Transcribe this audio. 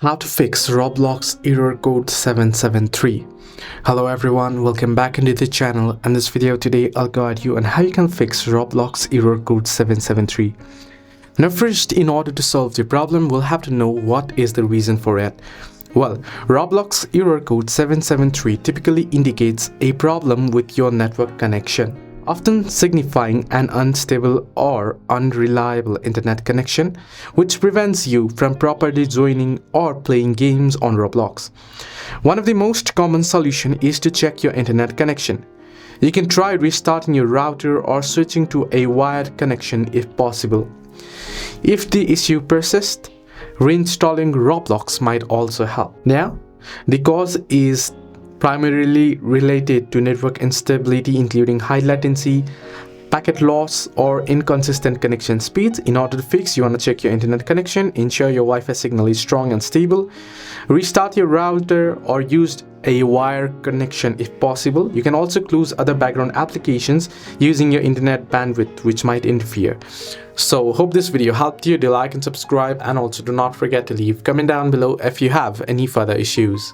How to fix Roblox error code 773. Hello everyone, welcome back into the channel. In this video today I'll guide you on how you can fix Roblox error code 773. Now first, in order to solve the problem, we'll have to know what is the reason for it. Well, Roblox error code 773 typically indicates a problem with your network connection, often signifying an unstable or unreliable internet connection, which prevents you from properly joining or playing games on Roblox. One of the most common solutions is to check your internet connection. You can try restarting your router or switching to a wired connection if possible. If the issue persists, reinstalling Roblox might also help. Now, the cause is primarily related to network instability, including high latency, packet loss, or inconsistent connection speeds. In order to fix, you want to check your internet connection, ensure your Wi-Fi signal is strong and stable, restart your router or use a wire connection if possible. You can also close other background applications using your internet bandwidth, which might interfere. So hope this video helped you. Do like and subscribe, and also do not forget to leave a comment down below if you have any further issues.